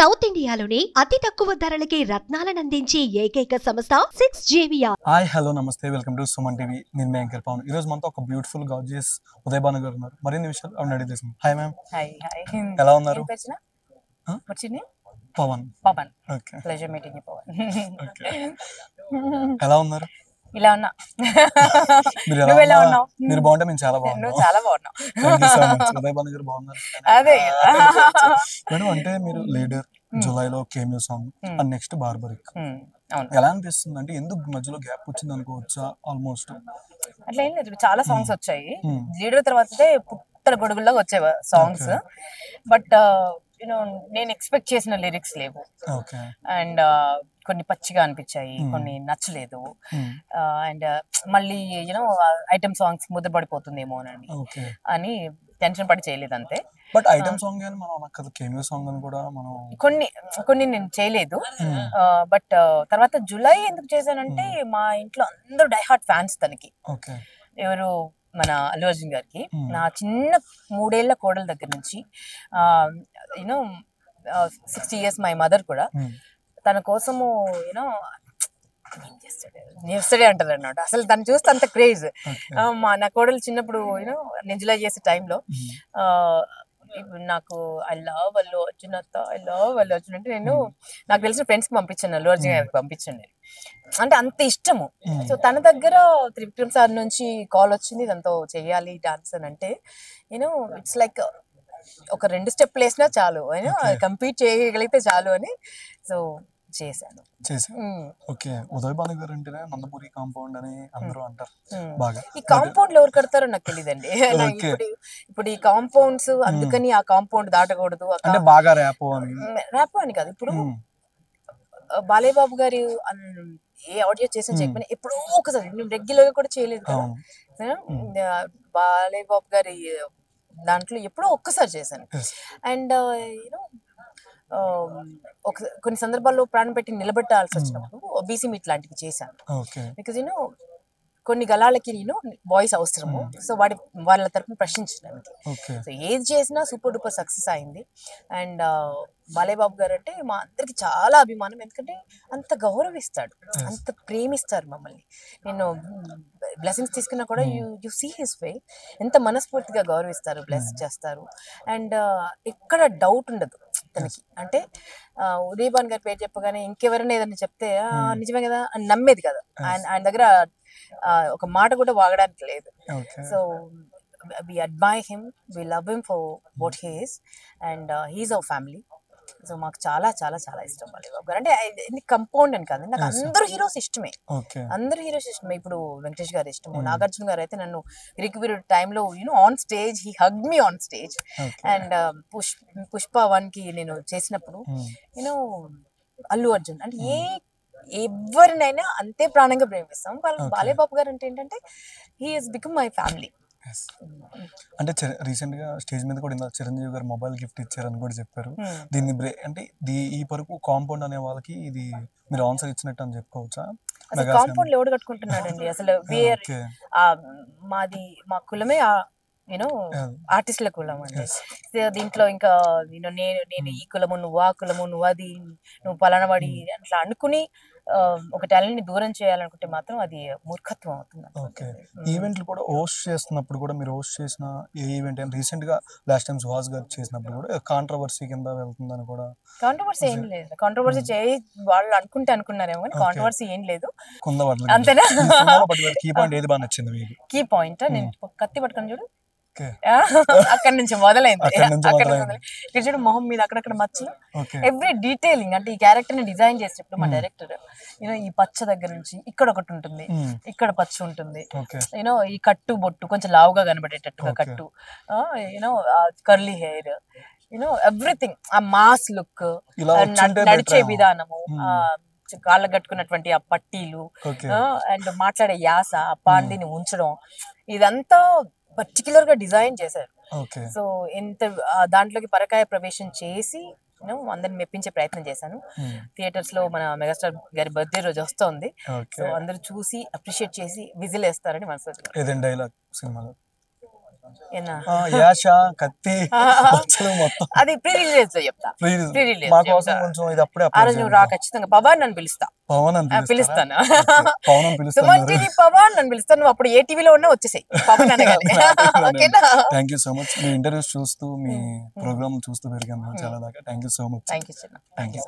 South ఇండియాలోని అతి తక్కువ ధరలకి రత్నాలనందించే ఏకైక సంస్థ 6JVR. హాయ్ హలో నమస్తే వెల్కమ్ టు సుమన్ టీవీ. నేను మీ యాంకర్ పవన్. ఈ రోజు మనతో ఒక బ్యూటిఫుల్ గార్జియస్ ఉదయ్ భాను గారు ఉన్నారు. మరిన్ని విషయాలు ఆవిడ అడిగి తెలుసుకుందాం. Hi ma'am. Hi hi. ఎలా ఉన్నారు? Pavan. Pavan. Okay. Pleasure meeting you Pavan. Okay. ఎలా ఉన్నారు? ఇలా ఉన్నా. మీరు ఎలా ఉన్నావు? మీరు బాగుంటే నేను చాలా బాగున్నాను. నువ్వు చాలా బాగున్నావు. Thank you so much. Uday Bhanu గారు బాగున్నారు. అదే మేడం, అంటే మీరు లీడర్, జులైలో cameo song and next Barbarik. అవును. ఎలా అనిపిస్తుంది? అంటే ఎందుకు మధ్యలో గ్యాప్ వచ్చింది అనుకోవచ్చా? ఆల్మోస్ట్ అట్లా ఏం లేదు, చాలా సాంగ్స్ వచ్చాయి. లీడర్ తర్వాతే పుట్టల గొడుగుల్లో వచ్చాయి సాంగ్స్. బట్ యూనో నేను ఎక్స్పెక్ట్ చేసిన లిరిక్స్ లేవు. అండ్ కొన్ని పచ్చిగా అనిపించాయి, కొన్ని నచ్చలేదు. అండ్ మళ్ళీ యూనో ఐటమ్ సాంగ్స్ ముద్రపడిపోతుందేమో అని టెన్షన్ పడి చేయలేదు అంతే. బట్ ఐటమ్ సాంగ్ అని మనం అనక్కదు, కేమియో సాంగ్ అని కూడా మనం కొన్ని నేను చేయలేదు. బట్ తర్వాత జులై ఎందుకు చేశానంటే మా ఇంట్లో అందరూ డై హార్ట్ ఫ్యాన్స్ తనకి. ఎవరు మన అల్లు అర్జున్ గారికి. నా చిన్న 3 ఏళ్ల కోడల దగ్గర నుంచి యూనో 60 years మై మదర్ కూడా తన కోసము యూనో చేస్తాడే అంటారు అన్నమాట. అసలు తను చూస్తే అంత క్రేజ్. నా కోడలు చిన్నప్పుడు యూనో నేను జులై చేసే టైంలో నాకు ఐ లవ్ అల్లు అర్జున్ అత్త, ఐ లవ్ అల్లు అర్జున్ అంటే నేను నాకు తెలిసిన ఫ్రెండ్స్ కి పంపించాను, అల్లు అర్జున్ గారికి పంపించండి అంటే అంత ఇష్టము. సో తన దగ్గర త్రివిక్రమ్ సార్ నుంచి కాల్ వచ్చింది, తనతో చెయ్యాలి డాన్స్ అని అంటే నేను ఇట్స్ లైక్ ఒక 2 స్టెప్లు వేసినా చాలు, కంప్లీట్ చేయగలిగితే చాలు అని సో చేశాను. ఓకే. ఉదయ్ భాను గారు అంటేనే నందమూరి కాంపౌండ్ అని అందరూ అంటారు బాగా. ఈ కాంపౌండ్ ఎవరు కడతారో నాకు తెలియదండి. ఇప్పుడు ఈ కాంపౌండ్స్ అందుకని ఆ కాంపౌండ్ దాటకూడదు అంటే బాగా ర్యాపో అని కాదు. ఇప్పుడు బాలయ్య బాబు గారు ఏ ఆడియో చేసిన చెప్పిన ఎప్పుడో ఒకసారి, నేను రెగ్యులర్ గా కూడా చేయలేదు కదా. బాలయ్య బాబు గారి దాంట్లో ఎప్పుడో ఒక్కసారి చేశాను. అండ్ యూనో కొన్ని సందర్భాల్లో ప్రాణం పెట్టి నిలబెట్టాల్సి వచ్చినప్పుడు బీసీ మీట్ లాంటివి చేశాను. బికాజ్ యూనో కొన్ని గళాలకి నేను వాయిస్ అవసరము. సో వాళ్ళ తరపున ప్రశ్నించడానికి. సో ఏది చేసినా సూపర్ డూపర్ సక్సెస్ అయింది. అండ్ బాలయ్య బాబు గారు అంటే మా అందరికి చాలా అభిమానం. ఎందుకంటే అంత గౌరవిస్తాడు, అంత ప్రేమిస్తారు మమ్మల్ని. నేను బ్లెస్సింగ్స్ తీసుకున్నా కూడా యు సీ హిస్ వే, ఎంత మనస్ఫూర్తిగా గౌరవిస్తారు, బ్లెస్ చేస్తారు. అండ్ ఎక్కడ డౌట్ ఉండదు తనకి. అంటే ఉదయ్ భాను గారి పేరు చెప్పగానే ఇంకెవరైనా ఏదైనా చెప్తే నిజమే కదా అని నమ్మేది కదా. ఆయన దగ్గర ఒక మాట కూడా వాగడానికి లేదు. So we admire him, we love him for what he is, and he's our family. So మాకు చాలా చాలా చాలా ఇష్టం బాలయ్య బాబు గారు అంటే. కంపౌండ్ అని కాదు, నాకు అందరూ హీరోస్ ఇష్టమే, అందరూ హీరోస్ ఇష్టమే. ఇప్పుడు వెంకటేష్ గారు ఇష్టము, నాగార్జున గారు అయితే నన్ను ఇరికివిరు టైంలో you know on stage he hug me on stage. And Pushpa 1 కి నేను చేసినప్పుడు యూనో అల్లు అర్జున్ అంటే ఎవరినైనా అంతే ప్రాణంగా ప్రేమిస్తాం. బాలయ్య బాబు గారు అంటే ఏంటంటే he has become my family. అంటే రీసెంట్ గా స్టేజ్ మీద కూడా చిరంజీవి గారు మొబైల్ గిఫ్ట్ ఇచ్చారని కూడా చెప్పారు. దీన్ని అంటే ఈ వరకు కాంపౌండ్ అనే వాళ్ళకి ఇది మీరు ఆన్సర్ ఇచ్చినట్టు అని చెప్పుకోవచ్చా? కాంపౌండ్ ఎవడు కట్టుకుంటున్నాడండి అసలు? మా కులమే యూనో ఆర్టిస్టుల కులం అండి. దీంట్లో ఇంకా నేను ఈ కులము, నువ్వు ఆ కులము, నువ్వు అది, నువ్వు పలానవాడి అట్లా అనుకుని ఒక టాలెంట్ ని దూరం చేయాలనుకుంటే మాత్రం అది మూర్ఖత్వం అవుతుంది. ఓకే. ఈవెంట్లు కూడా హోస్ట్ చేస్తున్నప్పుడు కూడా మీరు హోస్ట్ చేసిన ఏ ఈవెంట్ అయినా రీసెంట్ గా లాస్ట్ టైం సుహాస్ గారు చేసినప్పుడు కూడా కాంట్రవర్సీ కింద వెళ్తుందని కూడా. కాంట్రవర్సీ ఏం లేదు, కాంట్రవర్సీ వాళ్ళు అనుకున్నారేమో కానీ కాంట్రవర్సీ ఏం లేదు. అంతేనా? కీ పాయింట్ ఏది బాగా నచ్చింది మీకు? కీ పాయింట్ నేను కత్తి పట్టుకొని చూడు, అక్కడ నుంచి మొదలైంది. ఇక్కడ చూడు మొహం మీద అక్కడక్కడ మచ్చలు, ఎవ్రీ డీటెయిలింగ్. అంటే ఈ క్యారెక్టర్ ని డిజైన్ చేసేటప్పుడు మా డైరెక్టర్ యూనో ఈ పచ్చ దగ్గర నుంచి ఇక్కడ ఒకటి ఉంటుంది, ఇక్కడ పచ్చ ఉంటుంది, యూనో ఈ కట్టు బొట్టు కొంచెం లావుగా కనబడేటట్టుగా కట్టు, you know curly hair, you know everything, ఆ మాస్ లుక్, నడిచే విధానము, కాళ్ళ కట్టుకున్నటువంటి ఆ పట్టీలు, అండ్ మాట్లాడే యాస, ఆ పాండిని ఉంచడం, ఇదంతా పర్టికులర్ గా డిజైన్ చేశారు. సో ఎంత దాంట్లోకి పరకాయ ప్రవేశం చేసి అందరిని మెప్పించే ప్రయత్నం చేశాను. థియేటర్స్ లో మన మెగాస్టార్ గారి బర్త్డే రోజు వస్తుంది. సో అందరూ చూసి అప్రిషియేట్ చేసి విజిల్ వేస్తారని మనసు. యాష కత్తి మొత్తం అది ప్రీ రిలీజ్ లో చెప్తా. మా కోసం కొంచెం ఇది అప్పుడే ఆ రోజు నువ్వు రా ఖచ్చితంగా. పవన్ నన్ను పిలుస్తా. పిలుస్తాను. సుమంటిని పవన్ నన్ను పిలుస్తాను. నువ్వు అప్పుడు ఏ టీవీలో ఉన్నా వచ్చేసాయి పవన్ అనగానే. ఓకేనా? Thank you so much. Me interviews చూస్తూ మీ ప్రోగ్రామ్ చూస్తూ పెరిగాను చాలా దాకా. Thank you so much. Thank you.